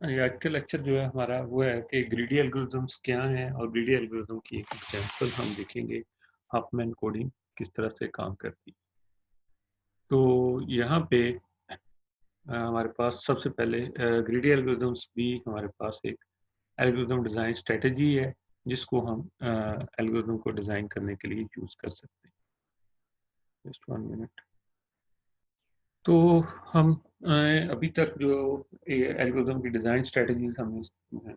ये आज का लेक्चर जो है हमारा वो है कि ग्रीडी एल्गोरिथम्स क्या हैं और ग्रीडी एल्गोरिथम की एक एग्जांपल हम देखेंगे। हाफमैन कोडिंग किस तरह से काम करती है। तो यहाँ पे हमारे पास सबसे पहले ग्रीडी एल्गोरिथम्स भी हमारे पास एक एल्गोरिथम डिज़ाइन स्ट्रेटजी है जिसको हम एल्गोरिथम को डिज़ाइन करने के लिए यूज़ कर सकते हैं। Just 1 minute. तो हम अभी तक जो एल्गोरिथम की डिज़ाइन स्ट्रेटजीज हमने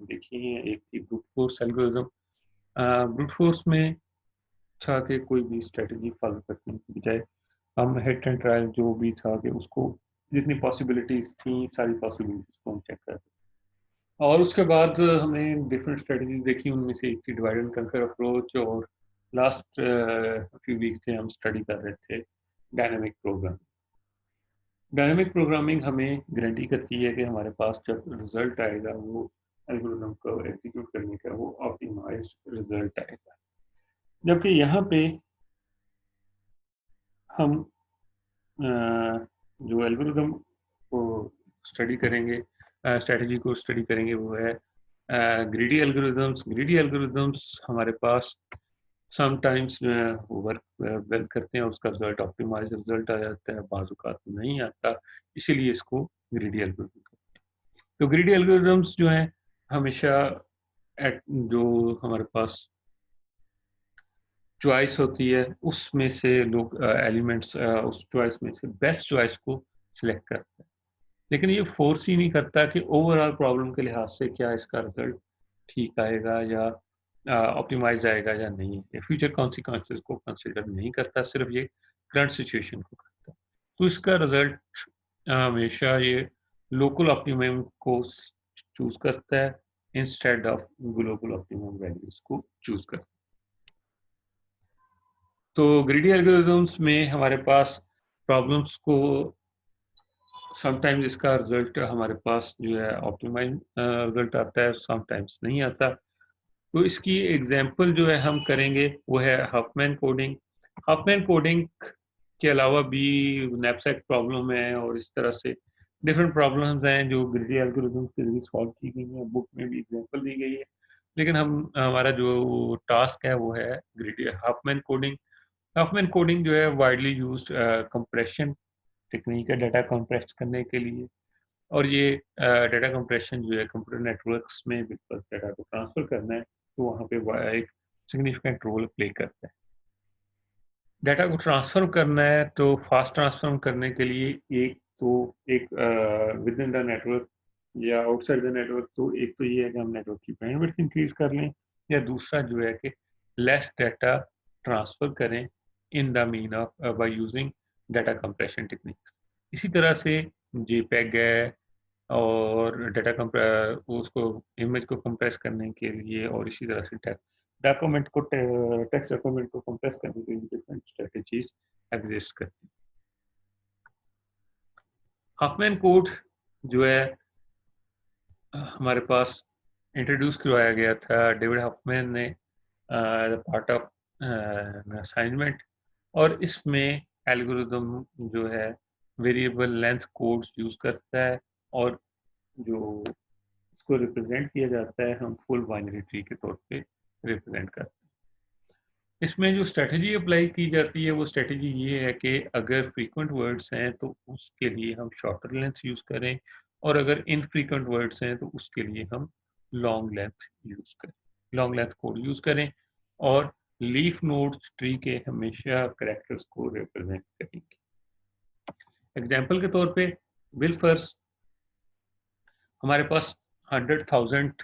देखी हैं, एक थी brute force algorithm. Brute force में था कि कोई भी स्ट्रेटजी फॉलो करने की बजाय हम हिट एंड ट्रायल जो भी था कि उसको जितनी पॉसिबिलिटीज थी सारी पॉसिबिलिटीज को हम चेक करते। और उसके बाद हमने डिफरेंट स्ट्रेटजीज देखी, उनमें से एक थी डिवाइड एंड कंकर अप्रोच, और लास्ट फ्यू वीक से हम स्टडी कर रहे थे डायनेमिक प्रोग्राम। डायनेमिक प्रोग्रामिंग हमें गारंटी करती है कि हमारे पास जब रिजल्ट आएगा वो एल्गोरिथम को एग्जीक्यूट करने का वो ऑप्टिमाइज रिजल्ट आएगा। जबकि यहाँ पे हम जो एल्गोरिथम को स्टडी करेंगे, स्ट्रेटजी को स्टडी करेंगे, वो है ग्रीडी एल्गोरिथम्स। ग्रीडी एल्गोरिथम्स हमारे पास समटाइम्स वर्क वेल करते हैं, उसका रिजल्ट ऑप्टिमाइज रिजल्ट आ जाता है, बाज़ औक़ात नहीं आता, इसीलिए इसको ग्रीडी एल्गोरिथम कहते हैं। तो ग्रीडी एल्गोरिथम्स जो हैं हमेशा जो हमारे पास चॉइस होती है उसमें से लोग एलिमेंट्स उस चॉइस में से बेस्ट चॉइस को सिलेक्ट करते हैं। लेकिन ये फोर्स ही नहीं करता कि ओवरऑल प्रॉब्लम के लिहाज से क्या इसका रिजल्ट ठीक आएगा या ऑप्टिमाइज आएगा या नहीं। ये फ्यूचर कॉन्सिक्वेंसेस को कंसिडर नहीं करता, सिर्फ ये करंट सिचुएशन को करता है। तो इसका रिजल्ट हमेशा ये लोकल ऑप्टिमम को चूज करता है instead of global optimum values को चूज करता है। तो ग्रीडी एल्गोरिथम्स में हमारे पास प्रॉब्लम्स को समटाइम्स इसका रिजल्ट हमारे पास जो है ऑप्टिमाइज रिजल्ट आता है, समटाइम्स नहीं आता। तो इसकी एग्जांपल जो है हम करेंगे वो है हफमैन कोडिंग। हफमैन कोडिंग के अलावा भी नैपसैक प्रॉब्लम है और इस तरह से डिफरेंट प्रॉब्लम्स हैं जो ग्रीडी एल्गोरिथम्स के जरिए सॉल्व की गई हैं, बुक में भी एग्जांपल दी गई है। लेकिन हम हमारा जो टास्क है वो है greedy Huffman coding. Huffman coding जो है वाइडली यूज्ड कंप्रेशन टेक्निक है डाटा कंप्रेस करने के लिए। और ये डाटा कंप्रेशन जो है कंप्यूटर नेटवर्क्स में बिल्कुल डाटा को ट्रांसफर करना है, तो वहाँ पे एक सिग्निफिकेंट रोल प्ले करता है। डाटा को ट्रांसफर करना है तो फास्ट ट्रांसफर करने के लिए एक विद इन द नेटवर्क या आउटसाइड द नेटवर्क, तो एक तो ये है कि हम नेटवर्क की बैंडविड्थ इंक्रीज कर लें, या दूसरा जो है कि लेस डाटा ट्रांसफर करें in the mean of by using data compression technique. इसी तरह से जेपेग है, और उसको इमेज को कंप्रेस करने के लिए, और इसी तरह से टेक्स्ट डॉक्यूमेंट को कंप्रेस करने के लिए डिफरेंट स्ट्रेटजीज एग्जिस्ट करती हैं। हफमैन कोड जो है हमारे पास इंट्रोड्यूस करवाया गया था डेविड हफमैन ने पार्ट ऑफ असाइनमेंट। और इसमें एल्गोरिदम जो है वेरिएबल लेंथ कोड्स यूज करता है, और जो इसको रिप्रेजेंट किया जाता है हम फुल बाइनरी ट्री के तौर पे रिप्रेजेंट करते हैं। इसमें जो स्ट्रेटजी अप्लाई की जाती है वो स्ट्रेटजी ये है कि अगर फ्रीक्वेंट वर्ड्स हैं तो उसके लिए हम शॉर्टर लेंथ यूज करें, और अगर इनफ्रीक्वेंट वर्ड्स हैं तो उसके लिए हम लॉन्ग लेंथ यूज करें, लॉन्ग लेंथ कोड यूज करें। और लीफ नोड्स ट्री के हमेशा कैरेक्टर्स को रिप्रेजेंट करेंगे। एग्जाम्पल के तौर पे विल हमारे पास 100,000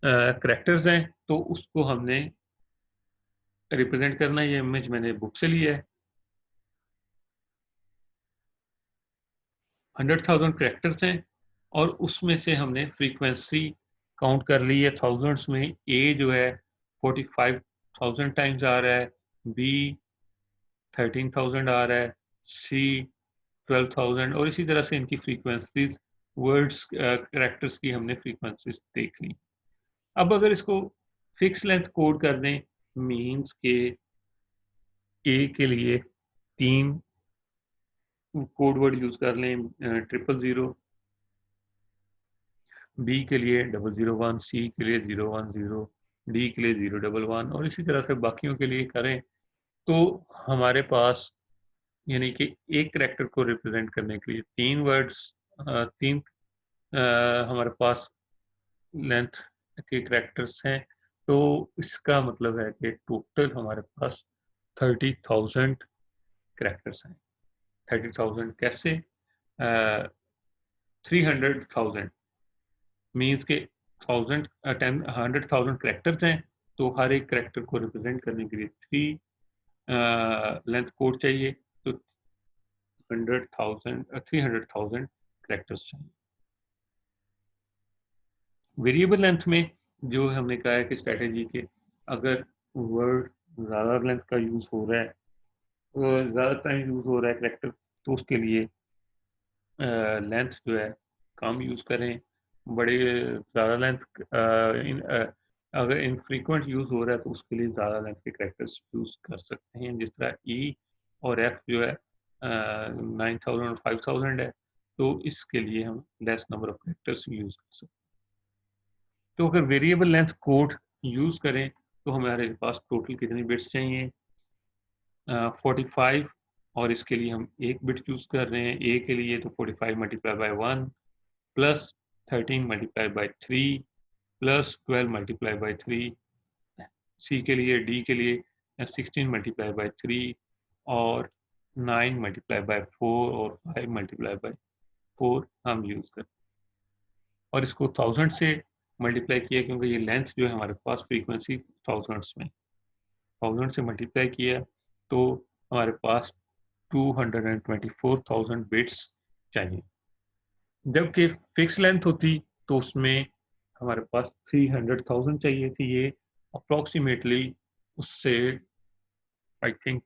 करेक्टर्स हैं, तो उसको हमने रिप्रेजेंट करना है। ये इमेज मैंने बुक से ली है। 100,000 करेक्टर्स हैं, और उसमें से हमने फ्रीक्वेंसी काउंट कर ली है थाउजेंड्स में। ए जो है 45,000 टाइम्स आ रहा है, बी 13,000 आ रहा है, सी 12,000, और इसी तरह से इनकी फ्रीक्वेंसीज वर्ड्स करेक्टर्स की हमने फ्रीक्वेंसीज देख ली। अब अगर इसको फिक्स लेंथ कोड कर दें, मीन्स के ए के लिए 3 कोड वर्ड यूज कर लें, 000, बी के लिए 001, सी के लिए 010, डी के लिए 011 और इसी तरह से बाकियों के लिए करें तो हमारे पास यानी कि एक कैरेक्टर को रिप्रेजेंट करने के लिए 3 वर्ड्स 3 हमारे पास लेंथ के कैरेक्टर्स हैं। तो इसका मतलब है कि टोटल हमारे पास 30,000 कैरेक्टर्स हैं। 30,000 कैसे? 300,000 मीन्स के 100,000 कैरेक्टर्स हैं, तो हर एक कैरेक्टर को रिप्रेजेंट करने के लिए 3 लेंथ कोड चाहिए, तो 300,000 कैरेक्टर्स चाहिए। वेरिएबल लेंथ में जो हमने कहा है कि स्ट्रेटेजी के अगर वर्ड ज़्यादा लेंथ का यूज़ हो रहा है, ज़्यादा टाइम यूज़ हो रहा है कैरेक्टर, तो उसके लिए लेंथ जो है कम यूज़ करें। बड़े ज़्यादा लेंथ अगर इनफ्रीक्वेंट यूज़ हो रहा है तो उसके लिए ज़्यादा लेंथ के कैरेक्टर्स यूज़ कर सकते हैं। जिस तरह ई और एफ जो है 9,000 और 5,000 है, तो इसके लिए हम less number of characters use कर सकते हैं। तो अगर वेरिएबल लेंथ कोड यूज़ करें तो हमारे पास टोटल कितनी बिट्स चाहिए? 45 और इसके लिए हम एक बिट चूज़ कर रहे हैं। ए के लिए तो 45 multiply by 1 plus 13 multiply by 3 plus 12 multiply by 3। सी के लिए, डी के लिए 16 मल्टीप्लाई बाय 3 और 9 मल्टीप्लाई बाय 4 और 5 मल्टीप्लाई बाय 4 हम यूज़ करते हैं। और इसको 1000 से मल्टीप्लाई किया क्योंकि ये लेंथ जो है हमारे पास फ्रीक्वेंसी थाउजेंड्स में 1000 से मल्टीप्लाई किया तो हमारे पास 224,000 बिट्स चाहिए। जबकि फिक्स लेंथ होती तो उसमें हमारे पास 300,000 चाहिए थी। ये अप्रोक्सीमेटली उससे आई थिंक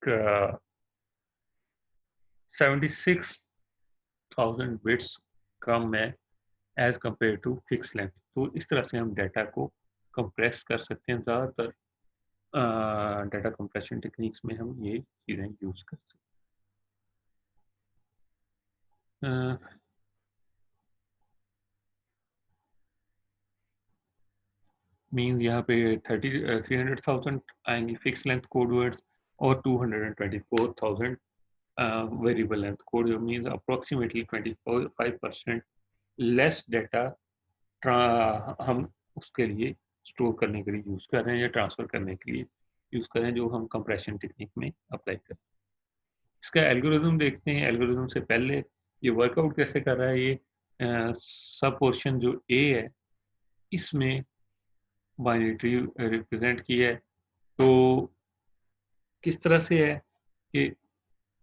76,000 बिट्स कम है as compared to fix length. तो इस तरह से हम डाटा को कंप्रेस कर सकते हैं। ज़्यादातर डाटा कंप्रेशन टेक्निक्स में हम ये चीज़ें यूज़ कर सकते हैं। मीन्स यहाँ पे 300,000 आएंगी फिक्स लेंथ कोड वर्ड्स और 224,000 वेरिएबल लेंथ कोड, जो मीन्स अप्रोक्सीमेटली 25% लेस डाटा हम उसके लिए स्टोर करने के लिए यूज़ कर रहे हैं या ट्रांसफ़र करने के लिए यूज़ कर रहे हैं, जो हम कंप्रेशन टेक्निक में अप्लाई करें। इसका एल्गोरिदम देखते हैं। एल्गोरिदम से पहले ये वर्कआउट कैसे कर रहा है, ये सब पोर्शन जो ए है इसमें बाइनरी ट्री रिप्रेजेंट किया है। तो किस तरह से है कि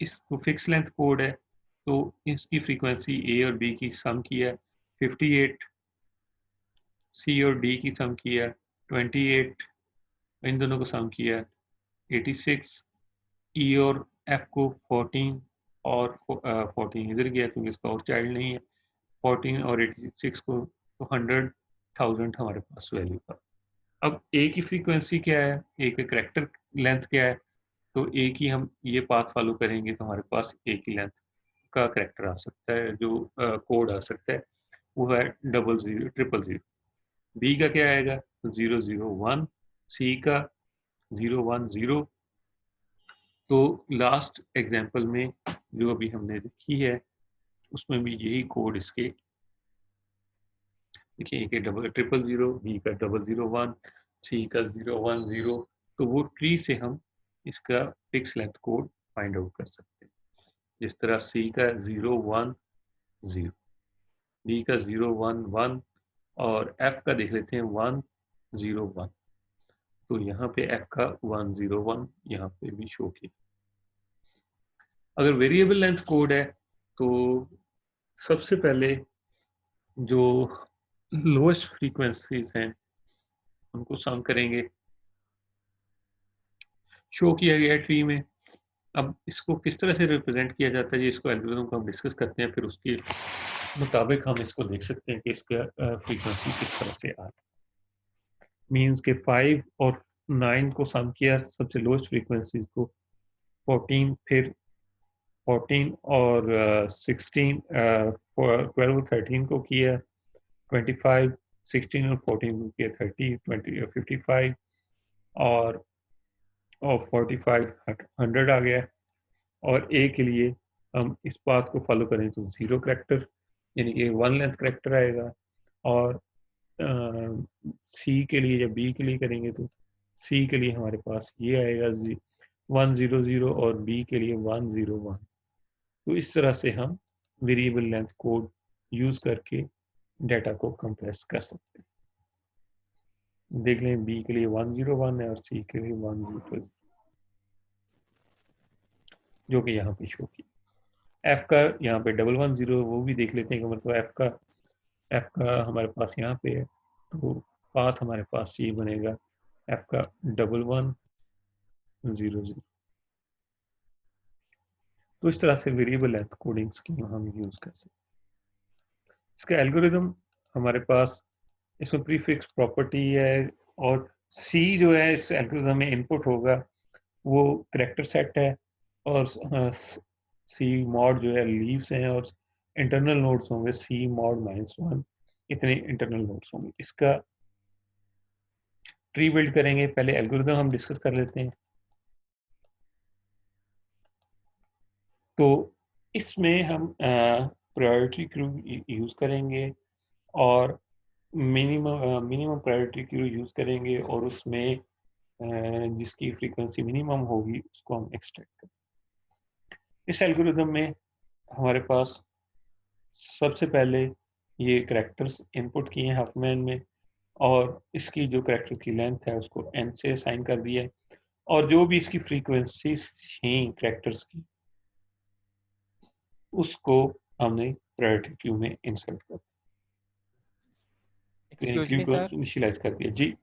इसको फिक्स लेंथ कोड है, तो इसकी फ्रीक्वेंसी ए और बी की सम की है 58, सी और डी की सम की है 28, इन दोनों को सम किया 86, ई और एफ को 14 और 14 इधर गया क्योंकि इसका और चाइल्ड नहीं है, 14 और 86 को तो 100,000 हमारे पास वैल्यू का। अब ए की फ्रीक्वेंसी क्या है, ए के करेक्टर लेंथ क्या है, तो ए की हम ये पाथ फॉलो करेंगे तो हमारे पास ए की लेंथ का करेक्टर आ सकता है, जो कोड आ सकता है वो है 0000। बी का क्या आएगा 001, सी का 010। तो लास्ट एग्जांपल में जो अभी हमने देखी है उसमें भी यही कोड इसके देखिए, ए के 000, बी का 001, सी का 010। तो वो ट्री से हम इसका fix length code find out कर सकते हैं। जिस तरह सी का 010, बी का 011 और एफ का देख लेते हैं 101। तो यहाँ पे एफ का 101 यहाँ पे भी शो किया। अगर वेरिएबल लेंथ कोड है तो सबसे पहले जो लोएस्ट फ्रीक्वेंसीज हैं उनको सम करेंगे, शो किया गया है ट्री में। अब इसको किस तरह से रिप्रेजेंट किया जाता है, ये इसको एल्गोरिथम को हम डिस्कस करते हैं, फिर उसके मुताबिक हम इसको देख सकते हैं कि इसका फ्रीक्वेंसी किस तरह से आ रहा है। मीन्स के 5 और 9 को सम किया सबसे लोएस्ट फ्रीक्वेंसीज को, 14 फिर 14 और 16 12 13 को किया, 25, 16 और 14 के 30, 20 55 और 45 100 आ गया। और ए के लिए हम इस पाथ को फॉलो करें तो 0 करेक्टर यानी कि 1 लेंथ करेक्टर आएगा। और सी के लिए या बी के लिए करेंगे तो सी के लिए हमारे पास ये आएगा 100 और बी के लिए 101। तो इस तरह से हम वेरिएबल लेंथ कोड यूज करके डाटा को कंप्रेस कर सकते हैं। देख लें बी के लिए 101 है और सी के लिए 100 जो कि यहाँ पे शो किया। एफ का यहाँ पे 110 वो भी देख लेते हैं कि मतलब एफ का हमारे पास यहाँ पे है तो पाथ हमारे पास ये बनेगा एफ का 1100। तो इस तरह से वेरिएबल लेंथ कोडिंग स्कीम हम यूज कर सकते हैं। इसका एल्गोरिदम हमारे पास इसमें प्रीफिक्स प्रॉपर्टी है और सी जो है इस एल्गोरिदम में इनपुट होगा वो करेक्टर सेट है और सी मॉड जो है लीव्स हैं और इंटरनल नोड्स होंगे सी मॉड -1 इतने इंटरनल नोड्स होंगे। इसका ट्री बिल्ड करेंगे, पहले एल्गोरिदम हम डिस्कस कर लेते हैं। तो इसमें हम प्रायोरिटी क्यू यूज करेंगे और मिनिमम प्रायोरिटी क्यू यूज करेंगे और उसमें जिसकी फ्रीक्वेंसी मिनिमम होगी उसको हम एक्सट्रैक्ट करें। इस एल्गोरिदम में हमारे पास सबसे पहले ये करेक्टर्स इनपुट किए हैं हफमैन में और इसकी जो करेक्टर की लेंथ है उसको n से असाइन कर दिया है और जो भी इसकी फ्रीक्वेंसी थी करेक्टर्स की उसको हमने प्रायोरिटी क्यू में इंसर्ट कर दिया, एक्सक्यूज क्यू मी को सर। इनिशियलाइज कर दिया। जी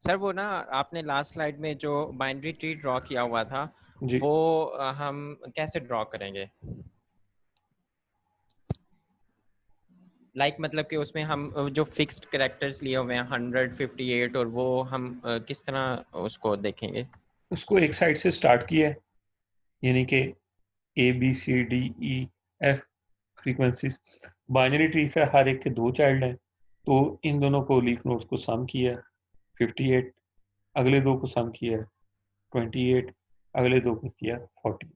सर वो ना आपने लास्ट स्लाइड में जो बाइनरी ट्री ड्रॉ किया हुआ था जी वो हम कैसे ड्रॉ करेंगे? मतलब कि उसमें हम जो फिक्स्ड कैरेक्टर्स लिए हुए हैं 158 और वो हम किस तरह उसको देखेंगे? उसको एक साइड से स्टार्ट किया है यानी कि ABCDEF फ्रीक्वेंसीज बाइनरी ट्री से हर एक के 2 चाइल्ड हैं तो इन दोनों को लीफ नोड्स को सम किया 58, अगले 2 को सम किया 28, अगले 2 को किया 40।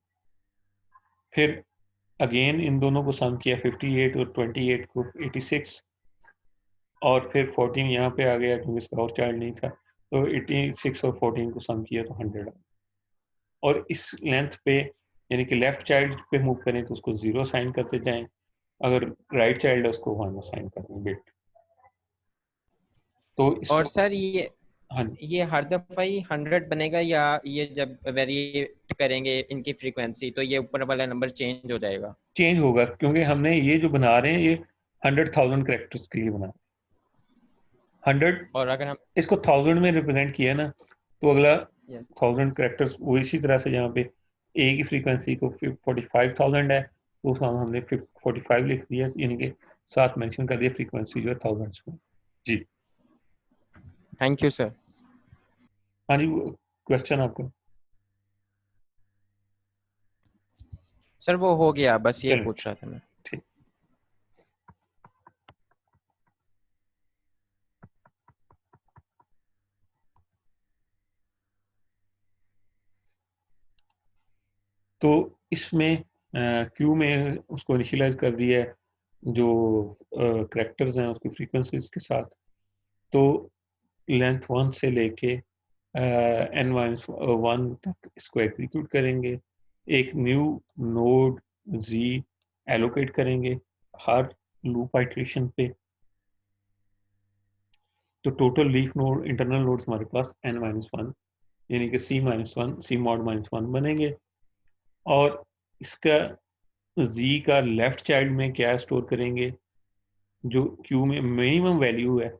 फिर अगेन इन दोनों को सम किया 58 और 28 को 86 और फिर 14 यहाँ पे आ गया क्योंकि इसका और चाइल्ड नहीं था तो 86 और 14 को सम किया तो 100 और इस लेंथ पे यानी कि लेफ्ट चाइल्ड पे मूव करें तो उसको 0 साइन करते जाएं, अगर राइट चाइल्ड है उसको 1 साइन कर दें बिट। तो और इसको सर हाँ ये हर दफा ही 100 बनेगा या ये जब वेरिएट करेंगे इनकी फ्रीक्वेंसी तो ये ऊपर वाला नंबर चेंज हो जाएगा? चेंज होगा क्योंकि हमने ये जो बना रहे हैं ये 100,000 करेक्टर्स के लिए बना 100 और अगर हम इसको 1000 में रिप्रेजेंट किया ना तो अगला यस 1000 करेक्टर्स वो इसी तरह से यहाँ पे ए की फ्रीक्वेंसी को 45,000 है तो उसमें हमने 45 लिख दिया यानी कि साथ मेंशन कर दिया फ्रीक्वेंसी जो है 1000 में। जी थैंक यू सर। हाँ जी क्वेश्चन आपका। सर वो हो गया, बस ये चलो पूछ रहा था मैं। ठीक। तो इसमें क्यू में उसको इनिशियलाइज कर दिया है जो करेक्टर्स हैं उसकी फ्रीक्वेंसीज के साथ। तो लेंथ 1 से लेके n-1 तक इसको एग्जीक्यूट करेंगे, एक न्यू नोड z एलोकेट करेंगे हर लूप आइट्रेशन पे। तो total leaf node internal nodes हमारे पास n-1 यानी कि c-1 c mod -1 बनेंगे और इसका z का लेफ्ट चाइल्ड में क्या स्टोर करेंगे जो क्यू में मिनिमम वैल्यू है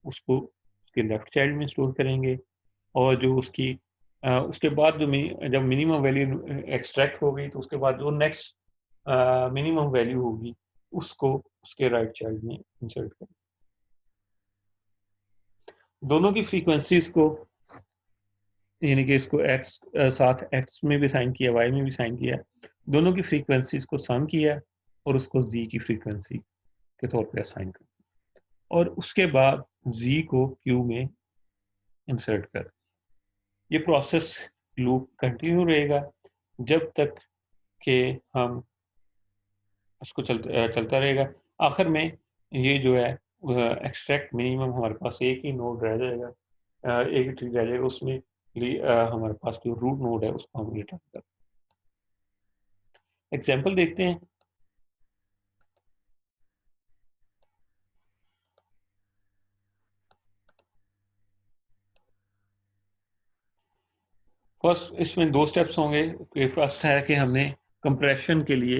उसको उसके लेफ्ट चाइल्ड में स्टोर करेंगे और जो उसकी उसके बाद जो जब मिनिमम वैल्यू एक्सट्रैक्ट हो गई तो उसके बाद जो नेक्स्ट मिनिमम वैल्यू होगी उसको उसके राइट चाइल्ड में इंसर्ट करें। दोनों की फ्रीक्वेंसीज को यानी कि इसको x साथ x में भी साइन किया y में भी साइन किया दोनों की फ्रीक्वेंसीज को सम किया और उसको z की फ्रीक्वेंसी के तौर पे असाइन कर, और उसके बाद z को q में इंसर्ट कर। ये प्रोसेस लूप कंटिन्यू रहेगा जब तक कि हम उसको चलता रहेगा। आखिर में ये जो है एक्सट्रैक्ट मिनिमम हमारे पास एक ही नोड रह जाएगा, एक ही ट्री रह जाएगा, उसमें हमारे पास जो रूट नोड है उसको हम रिटर्न कर। एग्जाम्पल देखते हैं। फर्स्ट इसमें दो स्टेप्स होंगे। फर्स्ट है कि हमने कंप्रेशन के लिए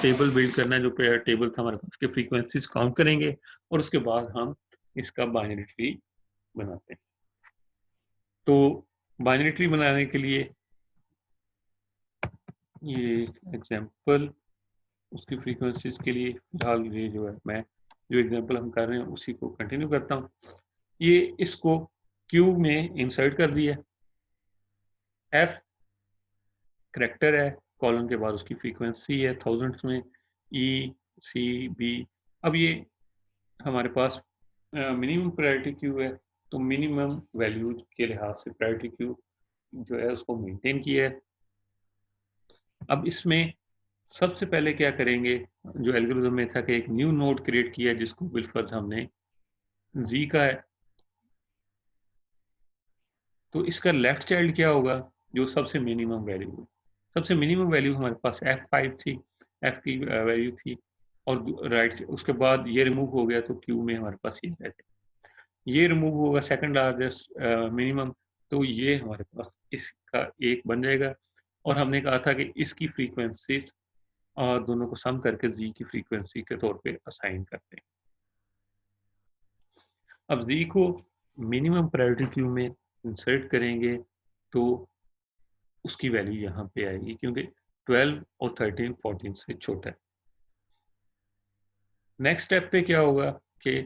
टेबल बिल्ड करना है, जो टेबल था हमारे पास के फ्रीक्वेंसीज काउंट करेंगे, और उसके बाद हम इसका बाइनरी ट्री बनाते हैं। तो बाइनरी ट्री बनाने के लिए ये एग्जांपल, उसकी फ्रीक्वेंसीज के लिए फिलहाल ये जो है मैं जो एग्जांपल हम कर रहे हैं उसी को कंटिन्यू करता हूँ। ये इसको क्यूब में इंसर्ट कर दिया। एफ करेक्टर है, कॉलन के बाद उसकी फ्रीक्वेंसी है थाउजेंड्स में, ई सी बी। अब ये हमारे पास मिनिमम प्रायोरिटी क्यू है, तो मिनिमम वैल्यू के लिहाज से प्रायोरिटी क्यू जो है उसको मेंटेन किया है। अब इसमें सबसे पहले क्या करेंगे, जो एल्गोरिथम में था कि एक न्यू नोड क्रिएट किया जिसको बिलफर्ज हमने जी का है। तो इसका लेफ्ट चाइल्ड क्या होगा, जो सबसे मिनिमम वैल्यू है। सबसे मिनिमम वैल्यू हमारे पास F5 थी, F की वैल्यू थी, और राइट उसके बाद ये रिमूव हो गया तो क्यू में हमारे पास ये रह गया। ये रिमूव होगा सेकंड लार्जेस्ट मिनिमम, तो ये हमारे पास इसका एक बन जाएगा। और हमने कहा था कि इसकी फ्रीक्वेंसी दोनों को सम करके जी की फ्रीक्वेंसी के तौर पे असाइन करते हैं। अब जी को मिनिमम प्रायोरिटी क्यू में इंसर्ट करेंगे तो उसकी वैल्यू यहाँ पे आएगी, क्योंकि 12 और 13 14 से छोटा है। नेक्स्ट स्टेप पे क्या होगा कि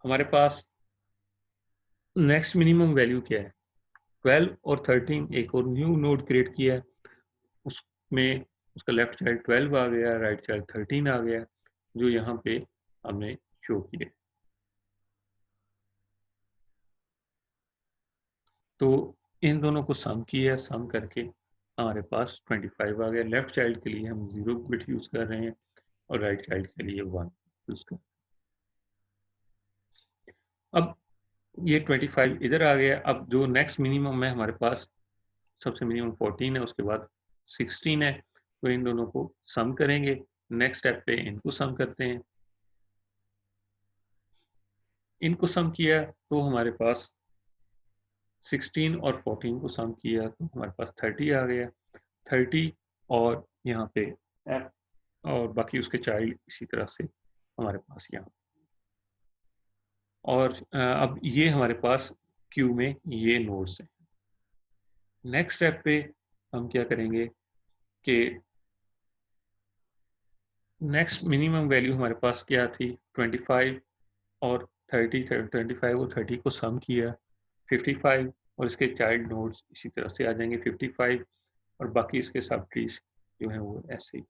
हमारे पास नेक्स्ट मिनिमम वैल्यू क्या है, 12 और 13, एक और न्यू नोड क्रिएट किया है, उसमें उसका लेफ्ट चाइल्ड 12 आ गया, राइट चाइल्ड 13 आ गया, जो यहाँ पे हमने शो किया। तो इन दोनों को सम किया, सम करके हमारे पास 25 आ गया। लेफ्ट चाइल्ड के लिए हम 0 बिट यूज कर रहे हैं और राइट चाइल्ड के लिए 1 यूज कर। अब ये 25 इधर आ गया। अब जो नेक्स्ट मिनिमम है हमारे पास, सबसे मिनिमम 14 है, उसके बाद 16 है, तो इन दोनों को सम करेंगे। नेक्स्ट स्टेप पे इनको सम करते हैं। इनको सम किया तो हमारे पास 16 और 14 को सम किया तो हमारे पास 30 आ गया। 30 और यहाँ पे F और बाकी उसके चाइल्ड इसी तरह से हमारे पास यहाँ। और अब ये हमारे पास क्यू में ये नोड्स हैं। नेक्स्ट स्टेप पे हम क्या करेंगे कि नेक्स्ट मिनिमम वैल्यू हमारे पास क्या थी, 25 और 30, 25 और 30 को सम किया 55, और इसके चाइल्ड नोड्स इसी तरह से आ जाएंगे 55, और बाकी इसके सब ट्रीज जो है वो ऐसे ही।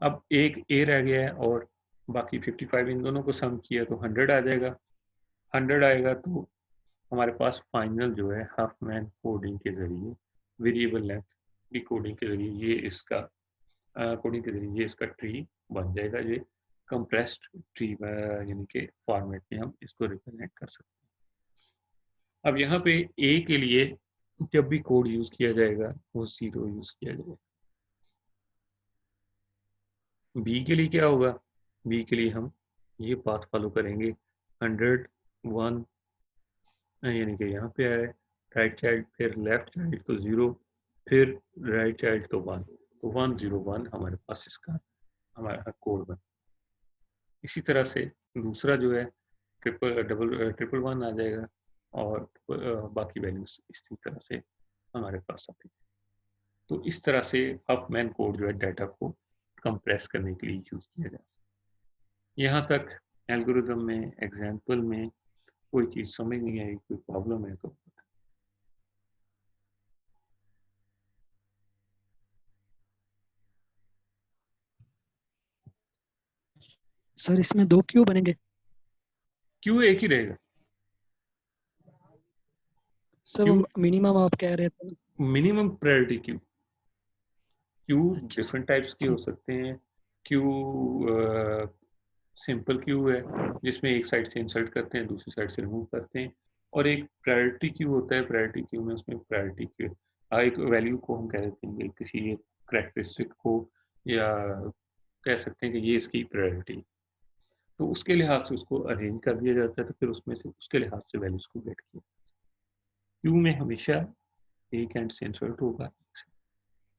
अब एक ए रह गया है और बाकी 55, इन दोनों को सम किया तो 100 आ जाएगा। 100 आएगा तो हमारे पास फाइनल जो है हाफमैन कोडिंग के जरिए, वेरिएबल लेंथ डिकोडिंग के जरिए ये इसका कोडिंग के जरिए ये इसका ट्री बन जाएगा। ये कंप्रेस्ड ट्री यानी कि फॉर्मेट में हम इसको रिप्रेजेंट कर सकते हैं। अब यहाँ पे ए के लिए जब भी कोड यूज किया जाएगा वो 0 यूज किया जाएगा। बी के लिए क्या होगा, बी के लिए हम ये पाथ फॉलो करेंगे, 100 1 यानी कि यहाँ पे आए, राइट चाइल्ड फिर लेफ्ट चाइल्ड तो 0, फिर राइट चाइल्ड तो 1, तो 1 0 1 हमारे पास इसका हमारा कोड बन। इसी तरह से दूसरा जो है ट्रिपल 1 आ जाएगा, और बाकी वैल्यूज इसी तरह से हमारे पास आती है। तो इस तरह से हाफमैन कोड जो है डाटा को कंप्रेस करने के लिए यूज किया जाता है। यहाँ तक एल्गोरिथम में एग्जाम्पल में कोई चीज़ समझ नहीं आई, कोई प्रॉब्लम है तो सर इसमें 2 क्यों बनेंगे? क्यू एक ही रहेगा। सर वो क्यू मिनिमम आप कह रहे थे। Minimum priority queue. क्यू अच्छा सर, डिफरेंट टाइप्स के हो ठीक। सकते हैं। क्यू सिंपल क्यू है, जिसमें एक साइड से इंसर्ट करते हैं, दूसरी साइड से रिमूव करते हैं। और एक प्रायोरिटी क्यू होता है। प्रायोरिटी क्यू में उसमें प्रायोरिटी क्यू एक वैल्यू को हम कह देते हैं किसी एक करेक्टरिस्टिक को, या कह सकते हैं कि ये इसकी प्रायोरिटी, तो उसके लिहाज से उसको अरेंज कर दिया जाता है, तो फिर उसमें से उसके लिहाज से वैल्यूज को गेट किया। क्यू में हमेशा एक एंड से इंसर्ट होगा,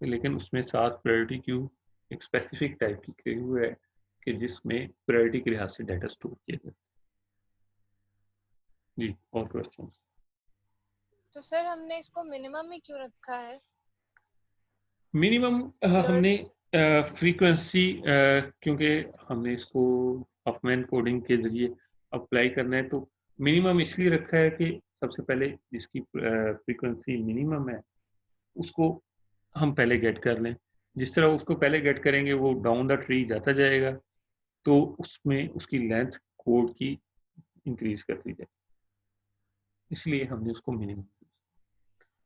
लेकिन उसमें साथ प्रायोरिटी क्यू एक स्पेसिफिक टाइप की क्यू है कि जिसमें प्रायोरिटी के लिहाज से डाटा स्टोर किया जाता है। जी, और क्वेश्चंस? तो सर हमने इसको मिनिमम में क्यों रखा है? मिनिमम Third- हमने फ्रीक्वेंसी, क्योंकि हमने इसको हफमैन कोडिंग के जरिए अप्लाई करना है, तो मिनिमम इसलिए रखा है कि सबसे पहले जिसकी फ्रीक्वेंसी मिनिमम है उसको हम पहले गेट कर लें। जिस तरह उसको पहले गेट करेंगे वो डाउन द ट्री जाता जाएगा, तो उसमें उसकी लेंथ कोड की इंक्रीज कर दी जाए, इसलिए हमने उसको मिनिमम।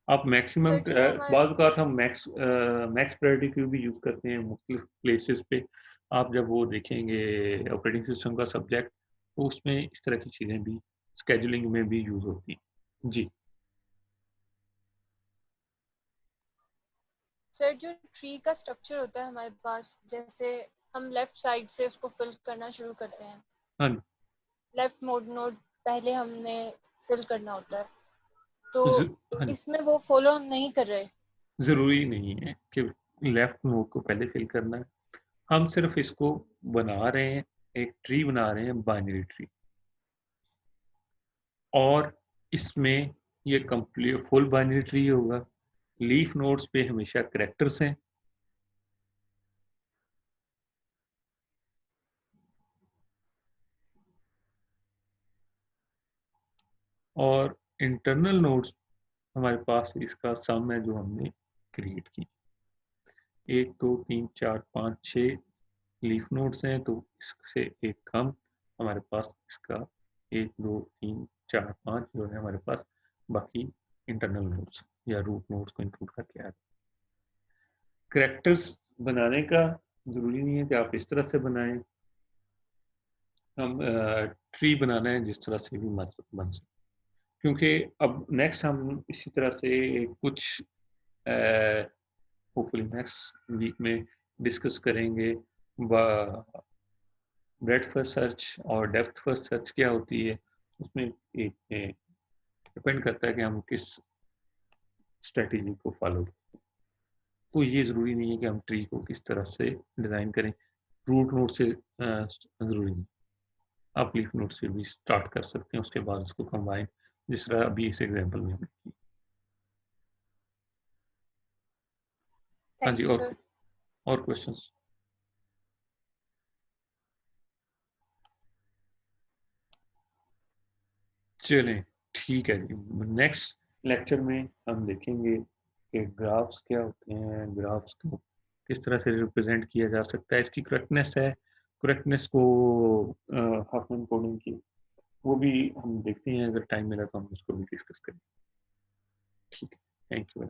आप मैक्सिमम सर जो हमारे बाद का हम मैक्स प्रायोरिटी क्यू भी यूज करते हैं मुख्तलिफ प्लेसेस पे। आप जब वो देखेंगे ऑपरेटिंग सिस्टम का सब्जेक्ट, तो उसमें इस तरह की चीज़ें भी स्केजुलिंग में भी यूज होती हैं। जी, सर जो ट्री का स्ट्रक्चर होता है हमारे पास, जैसे हम लेफ्ट साइड से उसको फिल करना शुरू करते हैं, हाँ, लेफ्ट मोड नोड पहले हमने फिल करना होता है, तो हाँ, इसमें वो फॉलो हम नहीं कर रहे। ज़रूरी नहीं है कि लेफ्ट नोड को पहले फिल करना है। हम सिर्फ इसको बना रहे हैं, एक ट्री बना रहे हैं, बाइनरी ट्री, और इसमें ये कंप्लीट फुल बाइनरी ट्री होगा। लीफ नोड्स पे हमेशा करेक्टर्स हैं, और इंटरनल नोड्स हमारे पास इसका सम है जो हमने क्रिएट की। 1 2 3 4 5 6 लीफ नोड्स हैं, तो इससे एक कम हमारे पास इसका 1 2 3 4 5 जो है हमारे पास बाकी इंटरनल नोड्स या रूट नोड्स को इंक्लूड करके आ। करेक्टर्स बनाने का जरूरी नहीं है कि आप इस तरह से बनाएं, हम ट्री बनाना है जिस तरह से भी बन सकते, क्योंकि अब नेक्स्ट हम इसी तरह से कुछ होपफुली नेक्स्ट वीक में डिस्कस करेंगे ब्रेडथ फर्स्ट सर्च और डेप्थ फर्स्ट सर्च क्या होती है। उसमें एक डिपेंड करता है कि हम किस स्ट्रेटेजी को फॉलो करें। तो ये ज़रूरी नहीं है कि हम ट्री को किस तरह से डिज़ाइन करें, रूट नोड से ज़रूरी नहीं। आप लीफ नोड से भी स्टार्ट कर सकते हैं, उसके बाद उसको कंबाइन, जिस तरह अभी इस एग्जांपल में हमने की। हाँ थैंक जी, यू सर। और क्वेश्चंस? चलें, ठीक है जी। नेक्स्ट लेक्चर में हम देखेंगे कि ग्राफ्स क्या होते हैं, ग्राफ्स को किस तरह से रिप्रेजेंट किया जा सकता है, इसकी करेक्टनेस है, करेक्टनेस को हफमैन कोडिंग की वो भी हम देखते हैं, अगर टाइम मिला तो हम उसको भी डिस्कस करेंगे। ठीक है, थैंक यू।